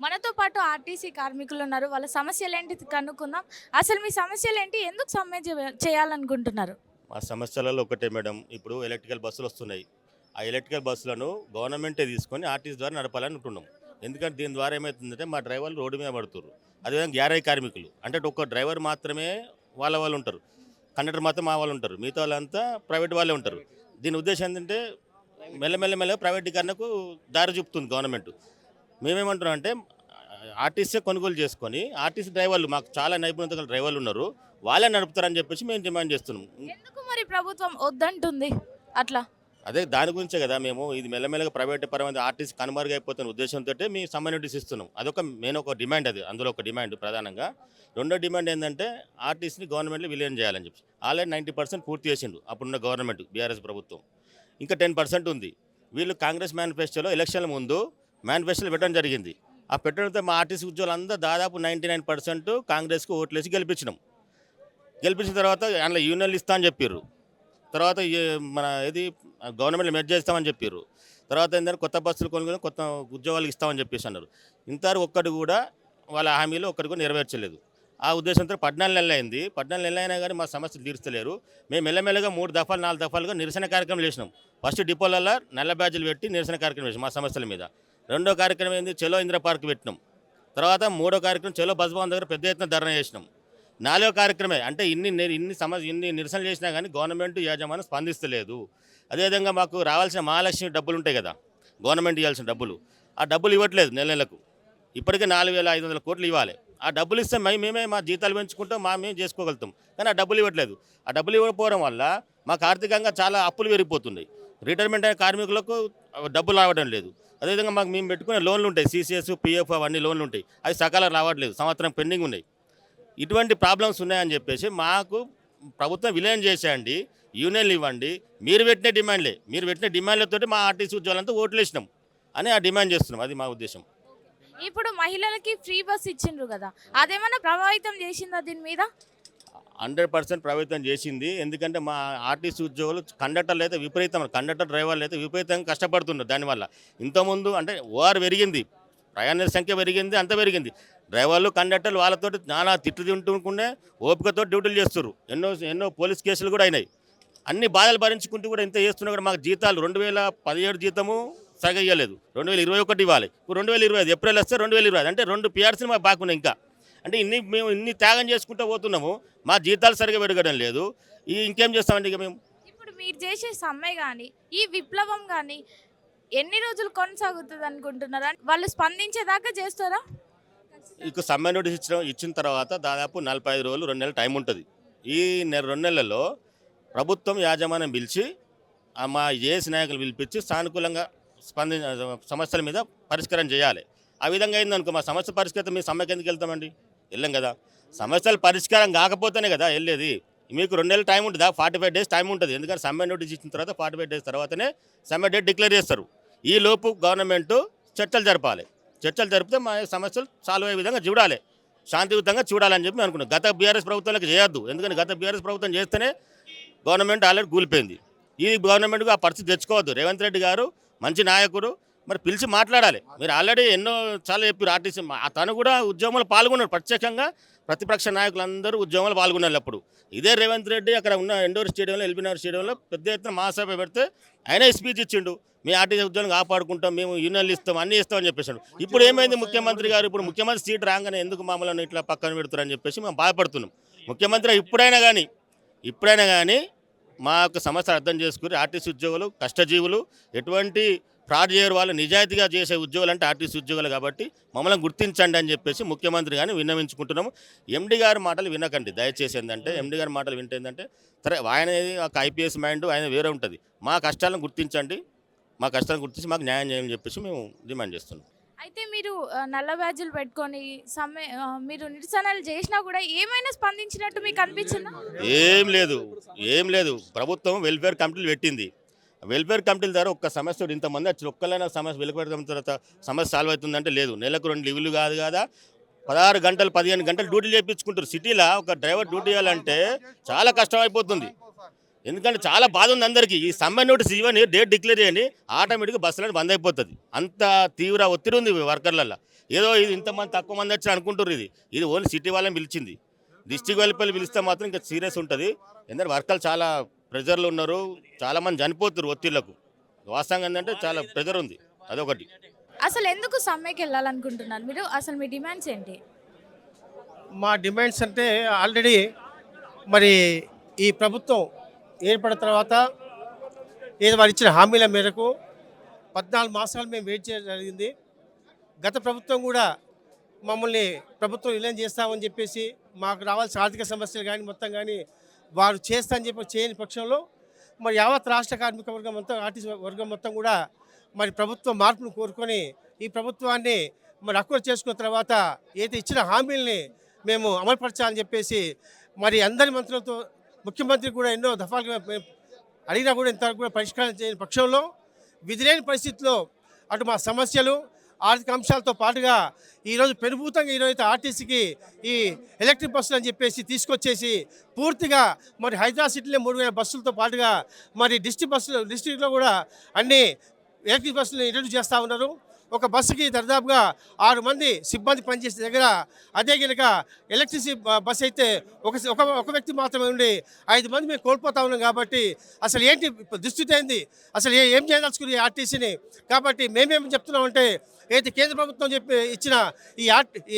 మనతో పాటు ఆర్టీసీ కార్మికులు ఉన్నారు. వాళ్ళ సమస్యలేంటి కనుక్కుందాం. అసలు మీ సమస్యలేంటి? ఎందుకు సమ్మె చేయాలనుకుంటున్నారు? మా సమస్యలలో ఒకటే మేడం. ఇప్పుడు ఎలక్ట్రికల్ బస్సులు వస్తున్నాయి. ఆ ఎలక్ట్రికల్ బస్సులను గవర్నమెంటే తీసుకొని ఆర్టీసీ ద్వారా నడపాలని ఉంటున్నాం. ఎందుకంటే దీని ద్వారా ఏమవుతుందంటే మా డ్రైవర్లు రోడ్డు మీద పడుతుర్రు. అదేవిధంగా గ్యారేజ్ కార్మికులు అంటే ఒక డ్రైవర్ మాత్రమే వాళ్ళు ఉంటారు. కండక్టర్ మాత్రం మా వాళ్ళు ఉంటారు. మిగతా వాళ్ళంతా ప్రైవేట్ వాళ్ళే ఉంటారు. దీని ఉద్దేశం ఏంటంటే మెల్లమెల్లగా ప్రైవేటీకరణకు దారి చూపుతుంది గవర్నమెంట్. మేమేమంటున్నాం అంటే ఆర్టీసీ కొనుగోలు చేసుకొని ఆర్టీసీ డ్రైవర్లు మాకు చాలా నైపుణ్యత గల డ్రైవర్లు ఉన్నారు. వాళ్ళే నడుపుతారని చెప్పేసి మేము డిమాండ్ చేస్తున్నాం. ఎందుకు మరి ప్రభుత్వం వద్దంటుంది అట్లా? అదే దాని గురించే కదా మేము ఇది మెల్లమెల్లగా ప్రైవేట్ పరమైన ఆర్టీసీ కనుమరుగైపోతున్న ఉద్దేశంతో మేము సమ్మె నోటీస్ ఇస్తున్నాం. అదొక మెయిన్ ఒక డిమాండ్, అది అందులో ఒక డిమాండ్ ప్రధానంగా. రెండో డిమాండ్ ఏంటంటే ఆర్టీసీని గవర్నమెంట్లో విలీనం చేయాలని చెప్పి ఆల్రెడీ 90% పూర్తి చేసిండు అప్పుడున్న గవర్నమెంట్ బీఆర్ఎస్ ప్రభుత్వం. ఇంకా 10% ఉంది. వీళ్ళు కాంగ్రెస్ మేనిఫెస్టోలో ఎలక్షన్ల ముందు మేనిఫెస్టోలో పెట్టడం జరిగింది. ఆ పెట్టడంతో మా ఆర్టీసీ ఉద్యోగులందరూ దాదాపు 99% కాంగ్రెస్కు ఓట్లేసి గెలిపించిన తర్వాత అందులో యూనియన్లు ఇస్తా అని చెప్పారు. తర్వాత మన ఇది గవర్నమెంట్లో మెర్జ్ చేస్తామని చెప్పారు. తర్వాత ఏంటంటే కొత్త బస్సులు కొనుక్కొని కొత్త ఉద్యోగాలు ఇస్తామని చెప్పేసి అన్నారు. ఇంతవరకు ఒక్కటి కూడా వాళ్ళ హామీలు ఒక్కటి కూడా నెరవేర్చలేదు. ఆ ఉద్దేశంతో 14 నెలలు అయింది. 14 నెలలు అయినా కానీ మా సమస్యలు తీర్చలేరు. మేము మెల్లమెల్లగా 3 దఫాలు 4 దఫాలుగా నిరసన కార్యక్రమం చేసినాం. ఫస్ట్ డిపోలలో నల్ల బ్యాడ్జీలు పెట్టి నిరసన కార్యక్రమం చేసినాం మా సమస్యల మీద. రెండో కార్యక్రమం ఏంది, చలో ఇంద్ర పార్క్ పెట్టినాం. తర్వాత మూడో కార్యక్రమం చలో బస్ భవన్ దగ్గర పెద్ద ఎత్తున ధర్నా చేసినాం. నాలుగో కార్యక్రమే అంటే ఇన్ని నిరసనలు చేసినా కానీ గవర్నమెంట్ యాజమాన్యం స్పందిస్తలేదు. అదేవిధంగా మాకు రావాల్సిన మహాలక్ష్మి డబ్బులు ఉంటాయి కదా, గవర్నమెంట్ ఇవ్వాల్సిన డబ్బులు, ఆ డబ్బులు ఇవ్వట్లేదు. నెలకు ఇప్పటికే 4,500 కోట్లు ఇవ్వాలి. ఆ డబ్బులు ఇస్తే మేమే మా జీతాలు పెంచుకుంటాం, మేము చేసుకోగలుగుతాం. కానీ ఆ డబ్బులు ఇవ్వట్లేదు. ఆ డబ్బులు ఇవ్వకపోవడం వల్ల మాకు ఆర్థికంగా చాలా అప్పులు పెరిగిపోతున్నాయి. రిటైర్మెంట్ అయిన కార్మికులకు డబ్బులు రావడం లేదు. అదేవిధంగా మేము పెట్టుకునే లోన్లు ఉంటాయి, CCS, PF అవన్నీ లోన్లు ఉంటాయి. అవి సకాలం రావట్లేదు, సంవత్సరం పెండింగ్ ఉన్నాయి. ఇటువంటి ప్రాబ్లమ్స్ ఉన్నాయని చెప్పేసి మాకు ప్రభుత్వం విలీనం చేసేయండి, యూనియన్లు ఇవ్వండి, మీరు పెట్టిన డిమాండ్లతో మా ఆర్టీసీ ఉద్యోగాలంతా ఓట్లు వేసినాం అని ఆ డిమాండ్ చేస్తున్నాం. అది మా ఉద్దేశం. ఇప్పుడు మహిళలకి ఫ్రీ బస్ ఇచ్చిండ్రు కదా, అదేమన్నా ప్రభావితం చేసిందా దీని మీద? 100% ప్రభావితం చేసింది. ఎందుకంటే మా ఆర్టీసీ ఉద్యోగులు కండక్టర్ డ్రైవర్లు అయితే విపరీతంగా కష్టపడుతున్నారు. దానివల్ల ఇంతకుముందు అంటే ఓఆర్ పెరిగింది, ప్రయాణికుల సంఖ్య పెరిగింది, అంత పెరిగింది. డ్రైవర్లు కండక్టర్లు వాళ్ళతో నానా తిట్లు తింటుండే ఓపికతో డ్యూటీలు చేస్తారు. ఎన్నో పోలీస్ కేసులు కూడా అయినాయి. అన్ని బాధలు భరించుకుంటూ కూడా ఇంత చేస్తున్నా కూడా మాకు జీతాలు 2017 జీతము సరిగా ఇవ్వలేదు, 2021 ఇవ్వాలి. ఇప్పుడు 2025 ఏప్రిల్ వస్తే 2025 అంటే 2 PRCలు మాకు బాగున్నాయి. ఇంకా అంటే మేము ఇన్ని త్యాగం చేసుకుంటూ పోతున్నాము, మా జీతాలు సరిగా పెరగడం లేదు. ఇంకేం చేస్తామండి ఇక మేము? ఇప్పుడు మీరు చేసే సమ్మె కానీ ఈ విప్లవం కానీ ఎన్ని రోజులు కొనసాగుతుంది అనుకుంటున్నారా? వాళ్ళు స్పందించేదాకా చేస్తారా? ఇక సమ్మె నోటీస్ ఇచ్చిన తర్వాత దాదాపు 45 రోజులు 2 నెలలు టైం ఉంటుంది. ఈ 2 నెలల్లో ప్రభుత్వం యాజమాన్యం పిలిచి మా జేఏసీ నాయకులు పిలిపించి సానుకూలంగా సమస్యల మీద పరిష్కారం చేయాలి. ఆ విధంగా అయిందనుకో మా సమస్య పరిష్కరితే మీ సమ్మెకి ఎందుకు వెళ్తామండి? వెళ్ళాం కదా. సమస్యలు పరిష్కారం కాకపోతేనే కదా వెళ్ళేది. మీకు 2 నెలలు టైం ఉంటుందా? 45 డేస్ టైం ఉంటుంది. ఎందుకంటే సమ్మె నోటీస్ ఇచ్చిన తర్వాత 45 డేస్ తర్వాతనే సమ్మె డేట్ డిక్లేర్ చేస్తారు. ఈ లోపు గవర్నమెంట్ చర్చలు జరపాలి. చర్చలు జరిపితే మా సమస్యలు సాల్వ్ అయ్యే విధంగా చూడాలి, శాంతియుతంగా చూడాలని చెప్పి అనుకున్నాం. గత బీఆర్ఎస్ ప్రభుత్వాలకు చేయొద్దు. ఎందుకంటే గత బీఆర్ఎస్ ప్రభుత్వం చేస్తేనే గవర్నమెంట్ ఆల్రెడీ కూలిపోయింది. ఈ గవర్నమెంట్కు ఆ పరిస్థితి తెచ్చుకోవద్దు. రేవంత్ రెడ్డి గారు మంచి నాయకుడు, మరి పిలిచి మాట్లాడాలి. మీరు ఆల్రెడీ చాలా చెప్పారు. ఆర్టీసీ తను కూడా ఉద్యమంలో పాల్గొన్నారు. ప్రత్యేకంగా ప్రతిపక్ష నాయకులందరూ ఉద్యమంలో పాల్గొన్నారు. అప్పుడు ఇదే రేవంత్ రెడ్డి అక్కడ ఉన్న ఎండోర్ స్టేడియంలో, ఎల్బీనగర్ స్టేడియంలో పెద్ద ఎత్తున మహాసభ పెడితే ఆయన స్పీచ్ ఇచ్చిండు. మీ ఆర్టీసీ ఉద్యోగం కాపాడుకుంటాం, మేము యూనియన్లు ఇస్తాం, అన్నీ ఇస్తామని చెప్పేసాడు. ఇప్పుడు ఏమైంది ముఖ్యమంత్రి గారు? ఇప్పుడు ముఖ్యమంత్రి సీట్ రాగానే ఎందుకు మామూలు ఇట్లా పక్కన పెడుతారని చెప్పేసి మేము బాధపడుతున్నాం. ముఖ్యమంత్రి ఇప్పుడైనా కానీ మా యొక్క సమస్య అర్థం చేసుకుని ఆర్టీసీ ఉద్యోగులు కష్టజీవులు, ఎటువంటి ఫ్రాడ్ చేయరు, వాళ్ళు నిజాయితీగా చేసే ఉద్యోగులు అంటే ఆర్టీసీ ఉద్యోగులు. కాబట్టి మమ్మల్ని గుర్తించండి అని చెప్పేసి ముఖ్యమంత్రి కానీ విన్నవించుకుంటున్నాము. ఎండి గారి మాటలు వినకండి దయచేసి. ఏంటంటే ఎండి గారి మాటలు వింటే ఏంటంటే సరే ఆయన ఒక IPS మైండ్ ఆయన వేరే ఉంటుంది. మా కష్టాలను గుర్తించండి, మా కష్టాలను గుర్తించి మాకు న్యాయం చేయమని చెప్పేసి మేము డిమాండ్ చేస్తున్నాం. అయితే మీరు నల్ల బ్యాడ్జీలు పెట్టుకొని సమ్మె మీరు నిరసనలు చేసినా కూడా ఏమైనా స్పందించినట్టు మీకు అనిపించిందా? ఏం లేదు. ప్రభుత్వం వెల్ఫేర్ కమిటీలు పెట్టింది. వెల్ఫేర్ కమిటీల ద్వారా ఒక్క సమస్య ఇంతమంది వచ్చి ఒక్కలైనా సమస్య వెలువడడం తర్వాత సమస్య సాల్వ్ అవుతుందంటే లేదు. నెలకు 2 లీవులు కాదు కదా, 16 గంటలు 15 గంటలు డ్యూటీలు చేయించుకుంటారు. సిటీలో ఒక డ్రైవర్ డ్యూటీ చేయాలంటే చాలా కష్టం అయిపోతుంది. ఎందుకంటే చాలా బాధ ఉంది అందరికీ. ఈ సమ్మె నోటీస్ ఇవ్వని, డేట్ డిక్లేర్ చేయని, ఆటోమేటిక్గా బస్సులను బంద్ అయిపోతుంది. అంత తీవ్ర ఒత్తిడి ఉంది వర్కర్లలో. ఏదో ఇది ఇంతమంది తక్కువ మంది వచ్చి అనుకుంటారు. ఇది ఓన్లీ సిటీ వాళ్ళని పిలిచింది. డిస్టిక్ వెళ్ళి పిలిస్తే మాత్రం ఇంకా సీరియస్ ఉంటుంది. ఎందుకంటే వర్కర్లు చాలా ప్రెజర్లు ఉన్నారు, చాలామంది చనిపోతున్నారు ఒత్తిళ్లకు. వాస్తవంగా ఏంటంటే చాలా ప్రెజర్ ఉంది, అదొకటి. అసలు ఎందుకు సమ్మెకి వెళ్ళాలనుకుంటున్నారు మీరు? అసలు మీ డిమాండ్స్ ఏంటి? మా డిమాండ్స్ అంటే ఆల్రెడీ మరి ఈ ప్రభుత్వం ఏర్పడిన తర్వాత ఏదో వారు ఇచ్చిన హామీల మేరకు 14 మాసాలు మేము వెయిట్ చేయడం జరిగింది. గత ప్రభుత్వం కూడా మమ్మల్ని ప్రభుత్వం విలీనం చేస్తామని చెప్పేసి మాకు రావాల్సిన ఆర్థిక సమస్యలు కానీ మొత్తం కానీ వారు చేస్తా అని చెప్పి చేయని పక్షంలో మరి యావత్ రాష్ట్ర కార్మిక వర్గం మొత్తం ఆర్టీసీ వర్గం మొత్తం కూడా మరి ప్రభుత్వం మార్పును కోరుకొని ఈ ప్రభుత్వాన్ని మరి అక్వైర్ చేసుకున్న తర్వాత ఏదైతే ఇచ్చిన హామీల్ని మేము అమలుపరచాలని చెప్పేసి మరి అందరి మంత్రులతో ముఖ్యమంత్రి కూడా ఎన్నో దఫాలుగా అడిగినా కూడా ఇంతవరకు కూడా పరిష్కారం చేయని పక్షంలో విధిలేని పరిస్థితిలో అటు మా సమస్యలు ఆర్థిక అంశాలతో పాటుగా ఈరోజు పెనుభూతంగా ఈరోజు ఆర్టీసీకి ఈ ఎలక్ట్రిక్ బస్సులు అని చెప్పేసి తీసుకొచ్చేసి పూర్తిగా మరి హైదరాబాద్ సిటీలో 3000 బస్సులతో పాటుగా మరి డిస్ట్రిక్ట్లో కూడా అన్ని ఎలక్ట్రిక్ బస్సులు ఇంట్రడ్యూస్ చేస్తూ ఉన్నారు. ఒక బస్సుకి దాదాపుగా 6 మంది సిబ్బంది పనిచేసే దగ్గర అదే కనుక ఎలక్ట్రిసిటీ బస్సు అయితే ఒక వ్యక్తి మాత్రమే ఉండి 5 మంది మేము కోల్పోతా ఉన్నాం. కాబట్టి అసలు ఏంటి దుస్థితి అయింది, అసలు ఏం చేయదలుచుకుని ఈ ఆర్టీసీని. కాబట్టి మేమేం చెప్తున్నామంటే అయితే కేంద్ర ప్రభుత్వం ఇచ్చిన ఈ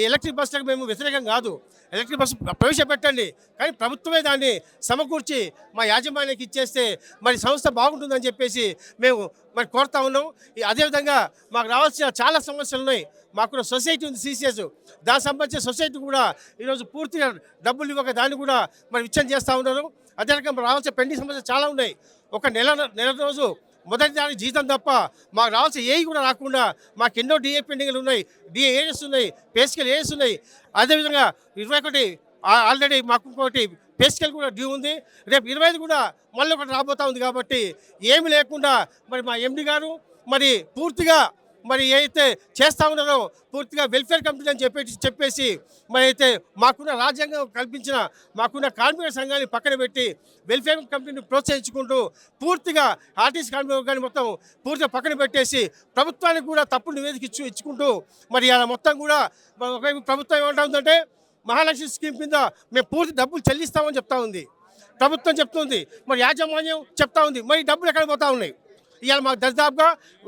ఎలక్ట్రిక్ బస్సులకు మేము వ్యతిరేకం కాదు, ఎలక్ట్రిక్ బస్సు ప్రవేశపెట్టండి, కానీ ప్రభుత్వమే దాన్ని సమకూర్చి మా యాజమాన్యానికి ఇచ్చేస్తే మరి సంస్థ బాగుంటుందని చెప్పేసి మేము మరి కోరుతా ఉన్నాం. అదేవిధంగా మాకు రావాల్సిన చాలా సమస్యలు ఉన్నాయి. మాకు సొసైటీ ఉంది సిసిఎస్, దానికి సంబంధించిన సొసైటీ కూడా ఈరోజు పూర్తిగా డబ్బులు ఇవ్వక దాన్ని కూడా మరి విచ్ఛిన్నం చేస్తూ ఉన్నారు. అదే రకంగా రావాల్సిన పెండింగ్ సమస్యలు చాలా ఉన్నాయి. ఒక నెల రోజు మొదటి దానికి జీతం తప్ప మాకు రావాల్సిన ఏవి కూడా రాకుండా మాకు ఎన్నో డిఏ పెండింగ్లు ఉన్నాయి, డిఏ ఏఎస్ ఉన్నాయి, పేస్కెల్ ఏఎస్ ఉన్నాయి. అదేవిధంగా 21 ఆల్రెడీ మాకు ఇంకోటి పేస్కెల్ కూడా డ్యూ ఉంది. రేపు 25 కూడా మళ్ళీ ఒకటి రాబోతూ ఉంది. కాబట్టి ఏమి లేకుండా మరి మా ఎండి గారు మరి పూర్తిగా మరి ఏదైతే చేస్తూ ఉన్నారో పూర్తిగా వెల్ఫేర్ కమిటీ అని చెప్పేసి మరి అయితే మాకున్న రాజ్యాంగం కల్పించిన మాకున్న కార్మిక సంఘాన్ని పక్కన పెట్టి వెల్ఫేర్ కమిటీని ప్రోత్సహించుకుంటూ పూర్తిగా ఆర్టీసీ కార్మిక వర్గాన్ని మొత్తం పూర్తిగా పక్కన పెట్టేసి ప్రభుత్వానికి కూడా తప్పుడు నివేదిక ఇచ్చుకుంటూ మరి అలా మొత్తం కూడా ప్రభుత్వం ఏమంటుందంటే మహాలక్ష్మి స్కీమ్ కింద మేము పూర్తి డబ్బులు చెల్లిస్తామని చెప్తా ఉంది ప్రభుత్వం చెప్తుంది. మరి యాజమాన్యం చెప్తా ఉంది, మరి డబ్బులు ఎక్కడ పోతా ఉన్నాయి. ఇవాళ మాకు దాదాపుగా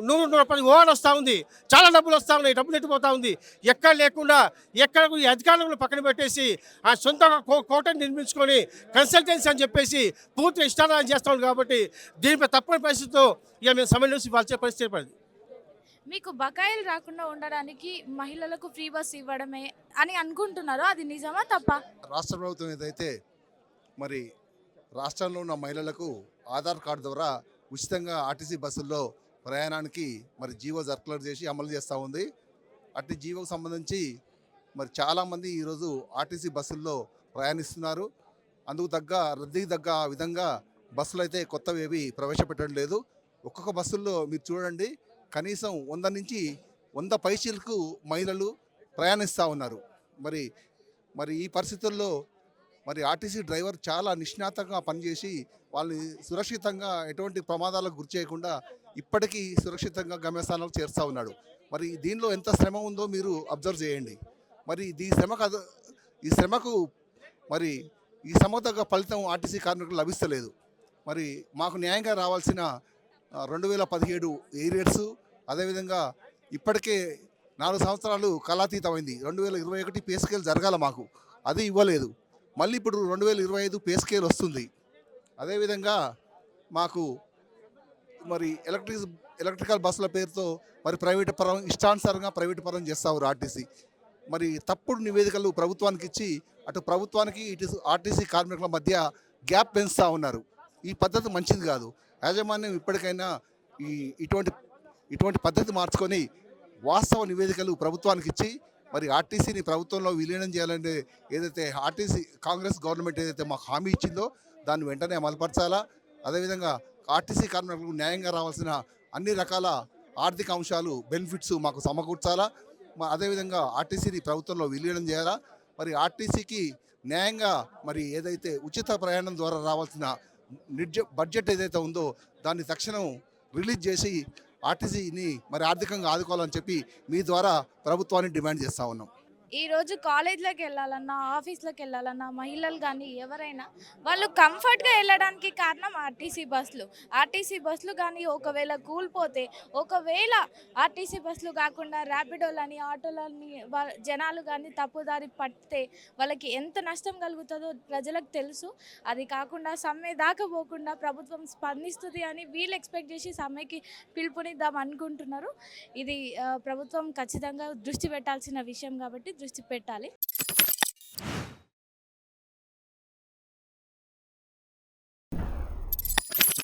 100-110 ఓవర్ వస్తూ ఉంది, చాలా డబ్బులు వస్తూ ఉన్నాయి, డబ్బులు ఎట్టిపోతూ ఉంది. ఎక్కడ లేకుండా ఎక్కడ ఈ అధికారులను పక్కన పెట్టేసి ఆ సొంత కోటను నిర్మించుకొని కన్సల్టెన్సీ అని చెప్పేసి పూర్తిగా ఇష్టారాధన చేస్తూ ఉంది. కాబట్టి దీనిపై తప్పని పరిస్థితితో ఇక మేము సమయం నుంచి వాళ్ళ పరిస్థితి ఏర్పడింది. మీకు బకాయిలు రాకుండా ఉండడానికి మహిళలకు ఫ్రీ బస్ ఇవ్వడమే అని అనుకుంటున్నారు, అది నిజమా తప్ప? రాష్ట్ర ప్రభుత్వం ఏదైతే మరి రాష్ట్రంలో ఉన్న మహిళలకు ఆధార్ కార్డు ద్వారా ఉచితంగా ఆర్టీసీ బస్సుల్లో ప్రయాణానికి మరి జీవో సర్క్యులర్ చేసి అమలు చేస్తూ ఉంది. అట్టి జీవోకు సంబంధించి మరి చాలామంది ఈరోజు ఆర్టీసీ బస్సుల్లో ప్రయాణిస్తున్నారు. అందుకు రద్దీకి తగ్గ విధంగా బస్సులు అయితే కొత్తవి ఏవి ప్రవేశపెట్టడం లేదు. ఒక్కొక్క బస్సుల్లో మీరు చూడండి కనీసం 100 నుంచి 100 పైచీలకు మహిళలు ప్రయాణిస్తూ ఉన్నారు. మరి ఈ పరిస్థితుల్లో మరి ఆర్టీసీ డ్రైవర్ చాలా నిష్ణాతంగా పనిచేసి వాళ్ళని సురక్షితంగా ఎటువంటి ప్రమాదాలకు గురి చేయకుండా ఇప్పటికీ సురక్షితంగా గమ్యస్థానాలకు చేరుస్తూ ఉన్నాడు. మరి దీనిలో ఎంత శ్రమ ఉందో మీరు అబ్జర్వ్ చేయండి. మరి ఈ శ్రమకు మరి ఈ శ్రమకు తగ్గ ఫలితం ఆర్టీసీ కార్మికులకు లభిస్తలేదు. మరి మాకు న్యాయంగా రావాల్సిన 2017 ఏరియర్స్ అదేవిధంగా ఇప్పటికే 4 సంవత్సరాలు కాలాతీతమైంది. 2021 పే స్కేల్ జరగాల మాకు, అది ఇవ్వలేదు. మళ్ళీ ఇప్పుడు 2025 పే స్కేల్ వస్తుంది. అదేవిధంగా మాకు మరి ఎలక్ట్రికల్ బస్సుల పేరుతో మరి ప్రైవేటు పరం ఇష్టానుసారంగా ప్రైవేటు పరం చేస్తారు ఆర్టీసీ. మరి తప్పుడు నివేదికలు ప్రభుత్వానికి ఇచ్చి అటు ప్రభుత్వానికి ఇటు ఆర్టీసీ కార్మికుల మధ్య గ్యాప్ పెంచుతూ ఉన్నారు. ఈ పద్ధతి మంచిది కాదు. యాజమాన్యం ఇప్పటికైనా ఇటువంటి పద్ధతి మార్చుకొని వాస్తవ నివేదికలు ప్రభుత్వానికి ఇచ్చి మరి ఆర్టీసీని ప్రభుత్వంలో విలీనం చేయాలంటే ఏదైతే ఆర్టీసీ కాంగ్రెస్ గవర్నమెంట్ ఏదైతే మాకు హామీ ఇచ్చిందో దాన్ని వెంటనే అమలుపరచాలా. అదేవిధంగా ఆర్టీసీ కార్మికులకు న్యాయంగా రావాల్సిన అన్ని రకాల ఆర్థిక అంశాలు బెనిఫిట్స్ మాకు సమకూర్చాలా. అదేవిధంగా ఆర్టీసీని ప్రభుత్వంలో విలీనం చేయాలా. మరి ఆర్టీసీకి న్యాయంగా మరి ఏదైతే ఉచిత ప్రయాణం ద్వారా రావాల్సిన బడ్జెట్ ఏదైతే ఉందో దాన్ని తక్షణం రిలీజ్ చేసి ఆర్టీసీని మరి ఆర్థికంగా ఆదుకోవాలని చెప్పి మీ ద్వారా ప్రభుత్వాన్ని డిమాండ్ చేస్తూ ఉన్నాం. ఈరోజు కాలేజ్లోకి వెళ్ళాలన్నా ఆఫీస్లోకి వెళ్ళాలన్నా మహిళలు కానీ ఎవరైనా వాళ్ళు కంఫర్ట్గా వెళ్ళడానికి కారణం ఆర్టీసీ బస్సులు కానీ ఒకవేళ కూలిపోతే ఒకవేళ ఆర్టీసీ బస్సులు కాకుండా ర్యాపిడోలని ఆటోలని జనాలు కానీ తప్పుదారి పడితే వాళ్ళకి ఎంత నష్టం కలుగుతుందో ప్రజలకు తెలుసు. అది కాకుండా సమ్మె దాకా పోకుండా ప్రభుత్వం స్పందిస్తుంది అని వీళ్ళు ఎక్స్పెక్ట్ చేసి సమ్మెకి పిలుపునిద్దాం అనుకుంటున్నారు. ఇది ప్రభుత్వం ఖచ్చితంగా దృష్టి పెట్టాల్సిన విషయం కాబట్టి దృష్టి పెట్టాలి.